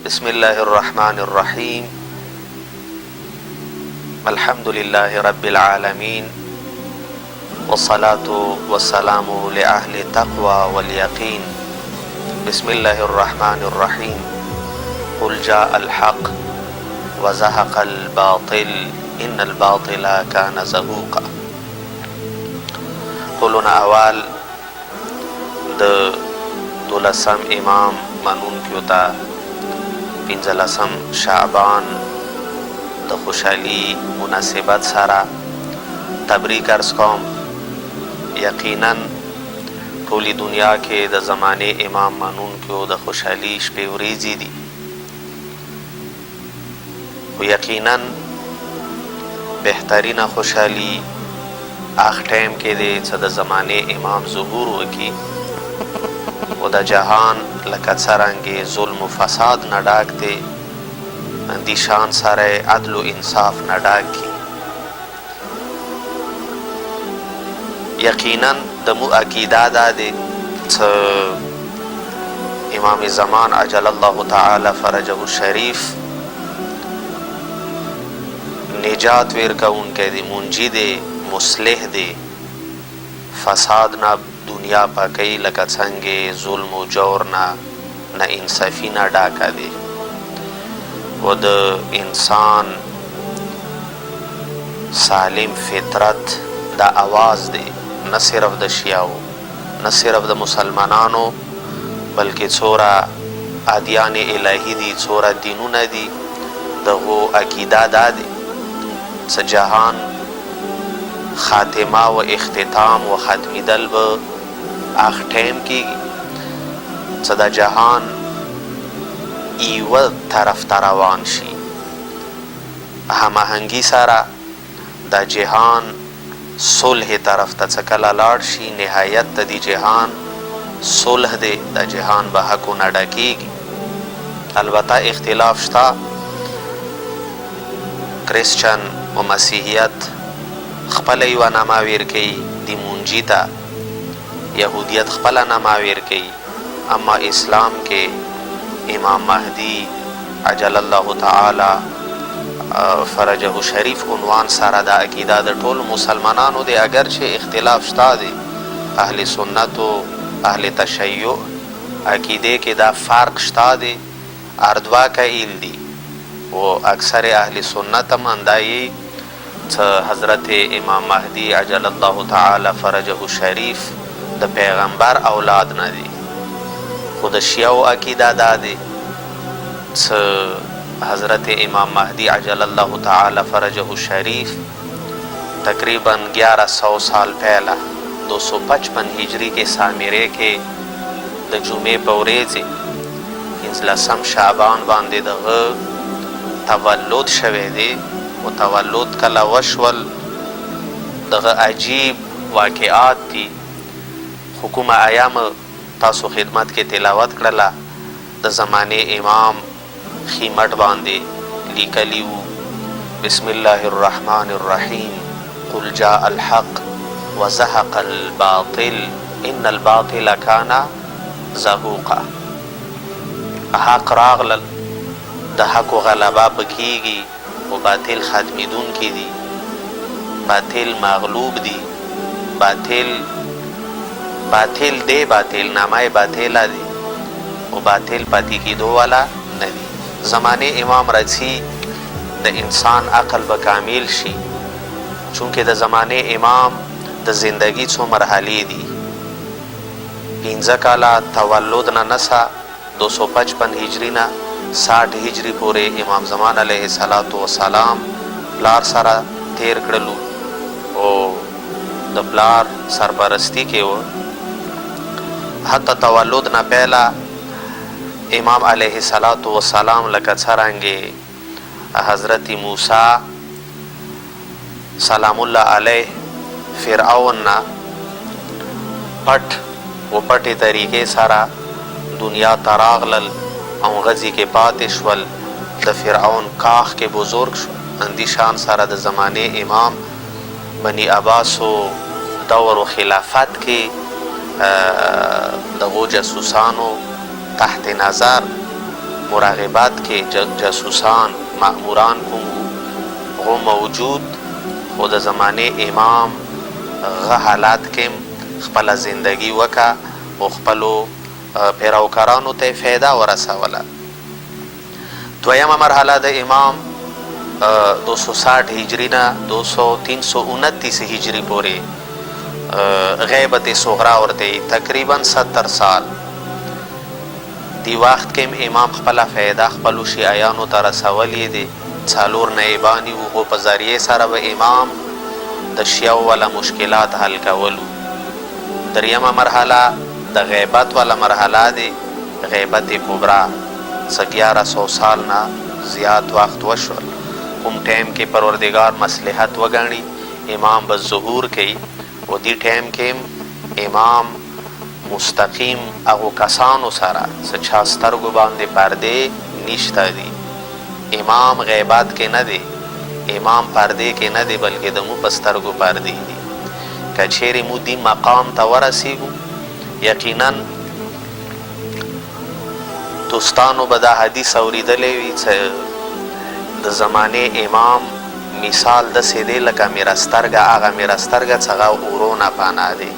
बिस्मिल्लाहिर्रहमानिर्रहीम अल्हम्दुलिल्लाहि रब्बिल आलमीन वस्सलातु वस्सलामु लिअहली तक़वा वल यक़ीन। बिस्मिल्लाहिर्रहमानिर्रहीम कुल जाअल हक़ व ज़हक़ल बातिल इन्नल बातिला कान ज़हूक़ा। टولونه اول د 12 امام منونکیو ته 15 شعبان د خوشحالي مناسبت سره تبریک عرض کوم. یقینا ټولې دنیا کې د زمانه امام منونکیو د خوشحالي شپې ورځې دي، خو یقینا بهترینه خوشحالي اخ ټایم کې دی چې د زمانه امام ظهور وکي او د جهان لکه څرنګې ظلم و فساد نه ډاک دی، اندیشان سره عدل و انصاف نه ډاک کی. یقینا د مو عقیده دا دی چې امام زمان عجل الله تعالی فرجه الشریف نجات ورکوونکی دی، منجی دی، مصلح دی، فساد نه دنیا پاکی لکه څنګه ظلم و جور نه انصافی نه ډاکه دی و د انسان سالم فطرت دا آواز دی، نه صرف د شیعو نه صرف د مسلمانانو بلکې څوره ادیان الهی دي، څوره دینونه دي، دغو عقیده دا دی چې جهان خاتمه و اختتام و ختمیدل به اخ ټایم کېږي چې د جهان ایوه طرف ته روان شي، هماهنګي سره د جهان صلح طرف ته چې کله لاړ شي، نهایت د دې جهان صلح دی، د جهان به حقونه ډکېږي. البته اختلاف شته، کرسچن و مسیحیت خپل یو نامه ورکوي د منجي ته، یهودیت خپل نامه ورکوي، اما اسلام کې امام مهدی عجل الله تعالی فرجه شریف عنوان سره د عقیده د ټولو مسلمانانو دی، اگر چې اختلاف شته دی. اهل سنت و اهل تشیع عقیده کې دا فرق شته دی، اردوا قیل دی و اکثر اهل سنت هم اندایي حضرت امام مهدی عجل الله تعالی فرجه شریف د پیغمبر اولاد نه دی. خو د شیعو عقیده دا دی چې حضرت امام مهدی عجل الله تعالی فرجه شریف تقریبا 1100 سال پہلا 255 هجری کې سامره کې د جمعې په ورځ 15 شعبان باندې دغه تولد شوی دی. و تولد کله وشول دغه عجیب واقعات دي، خو کومه ایام تاسو خدمت کې تلاوت کړله د زمانه امام خیمټ باندې لیکلی وو. بسم الله الرحمن الرحیم قل جاء الحق وزهق الباطل ان الباطل کان زهوقا. حق راغلل، د حق غلبه پکېږي و باطل ختمیدون کی دی، باطل مغلوب دی، باطل دی، باطل نامه باطل دی و باطل پاتی کی دو والا ندی. زمانه امام رسی د انسان عقل به کامل شي، چونکه د زمانه امام د زندگی څو مرحلې دي. 15 کاله تولد نه نسا 255 هجری نه 60 هجری پورې امام زمان علیه السلام پلار سره تیر کړلو او د پلار سرپرستی کې و. حتی تولد نه پهلا امام علیه السلام لکه څرنګې حضرت موسی سلام الله علیه فرعون نه پټ و پټې طریقې سره دنیا ته راغلل او غزی کې پاتې شول. د فرعون کاخ کې بزرگ شو، اندیشان سره د زمانه امام بنی عباس و دور و خلافت کې دغو جاسوسانو تحت نظر مراقبات کې جاسوسان مأموران کوم غو موجود، خو د زمانې امام غه حالات کې خپل زندگی وکا او خپلو پیروکارانو ته فایده ورسوله. دویمه مرحله د امام 260 هجری نه 329 هجری پورې غیبت صغرا ورته تقریبا 70 سال. دی وخت کې امام خپل فایده خپل شیعیانو ته رسولې دي. څلور نایبانی وو په ذریعه سره به امام د شیعو ولا مشکلات حل کولو. دریمه مرحله د غیبت ولا مرحله دی غیبت کبرا. 1100 سال نه زیات وخت وشول. کوم ټیم کې پروردگار مصلحت وګڼي امام به ظهور کوي، او دی ټیم کې امام مستقیم هغو کسانو سره څه چا سترګو باندې پردې نشته دي. امام غیبات کې نه دی، امام پردې کې نه دی، بلکې د مو په سترګو پردې دي. که چیرې مو دی مقام ته ورسیږو، یقینا دوستانو به دا حدیث اوریدلی وي چې د زمانې امام مثال داسې دی لکه میره سترګه. هغه میره سترګه څهغه اورونه پناه دی.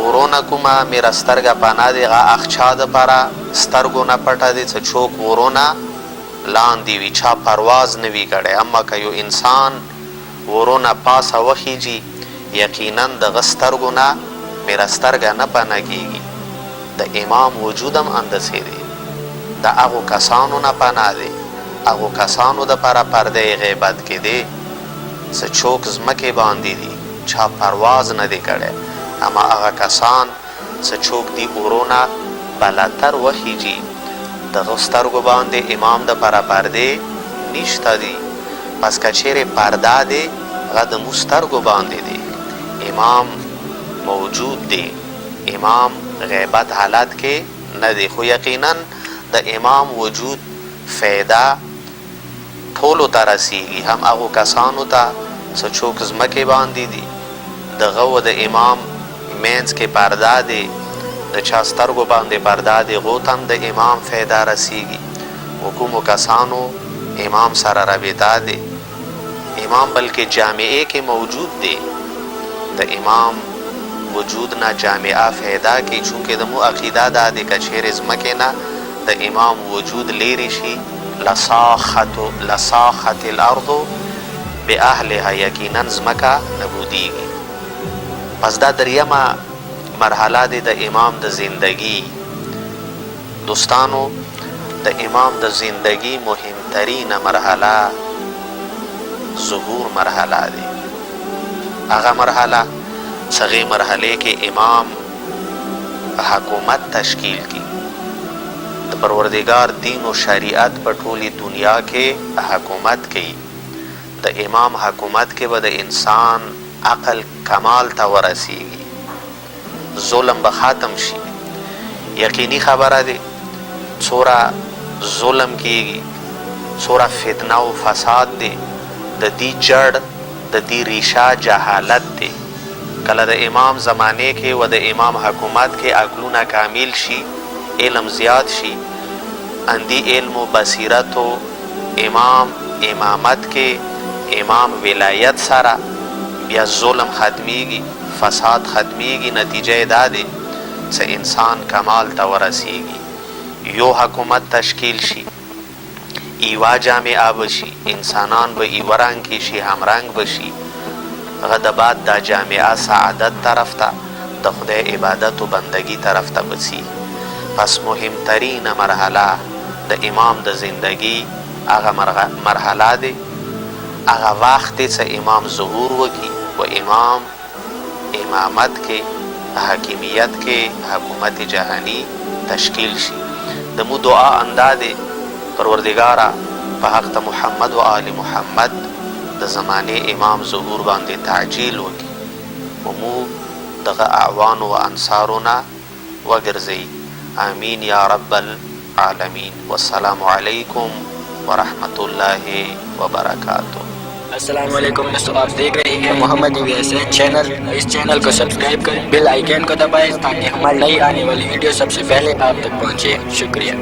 اورونه کومه میره سترګه پناه دی هغه اخچا دپاره سترګو نه پټه دی چې څوک اورونه لاندې وي، چا پرواز نه وي کړی. اما که یو انسان ورونه پاسه وخیجي، یقینا دغه سترګو نه میره سترګه نه پناه کېږي. د امام وجود هم انداسې دی، د هغو کسانو نه پناه دی، هغو کسانو دپاره پرده غیبت کې دی چې څوک ځمکې باندې دي، چا پرواز نه دی کړی. اما هغه کسان چې څوک دی ورونه بلتر وخیجي، دغه سترګو باندې امام دپاره پردې نشته دي. پس که چیرې پرده دی هغه د مو سترګو باندې دی. امام موجود دی، امام غیبت حالت کې نه دی. خو یقینا د امام وجود فایده ټولو ته رسیږي، هم هغو کسانو ته چې څوک ځمکې باندې دي. دغه و د امام مینځ کې پرده دی، د چا سترګو باندې پرده دی، هغو ته هم د امام فایده رسیږي. و کومو کسانو امام سره رابطه دی. امام بلکې جامعه کې موجود دی. د امام وجود نه جامعه فایده کې، چونکې د مو عقیده دا دی که چیرې ځمکې نه د امام وجود لیرې شي، لساخت الارض باهلها، یقینا ځمکه نبودیږي. پس دا دریمه مرحله دی د امام د زندگی. دوستانو د امام د زندگی مهمترین مرحله ظهور مرحله دی. هغه مرحله څغې مرحله کې امام حکومت تشکیل کی، د پروردگار دین و شریعت په ټولې دنیا کې حکومت کوي. د امام حکومت کې به د انسان عقل کمال ته ورسیږي، ظلم به ختم شي. یقیني خبره دی څوره ظلم کیږي، څوره فتنه و فساد دی، د دې جړ د دې ریشه جهالت دی. کله د امام زمانه کې و د امام حکومت کې عقلونه کامل شي، علم زیاد شي، اندی علم و بصیرت و امام امامت کې امام ولایت سره بیا ظلم ختمیږي، فساد ختمیږي. نتیجه دا دی چې انسان کمال ته ورسیږي. یو حکومت تشکیل شي، ایوا جامعه بشي، انسانان به ایوه رنګ کې شي، همرنګ بشي. غده بعد دا جامعه سعادت طرف ته، د خدای عبادت و بندگی طرف ته بسی. پس مهمترین مرحله د امام د زندگی هغه مرحله دی، هغه وخت دی چې امام ظهور وکي و امام امامت کې حاکمیت کې حکومت جهانی تشکیل شي. د مو دعا اندازه پروردگارا په حق ته محمد و آل محمد د زمانه امام ظهور باندې تعجیل وکي و مو دغه اعوان و انصارنا وګرځي. آمین یا رب العالمین. والسلام علیکم ورحمۃ اللہ وبرکاتہ. السلام علیکم دوستوں، آپ دیکھ رہے ہیں محمد VSH چینل. اس چینل کو سبسکرائب کریں، بیل آئیکن کو دبائیں تاکہ ہماری نئی آنے والی ویڈیو سب سے پہلے آپ تک پہنچے. شکریہ.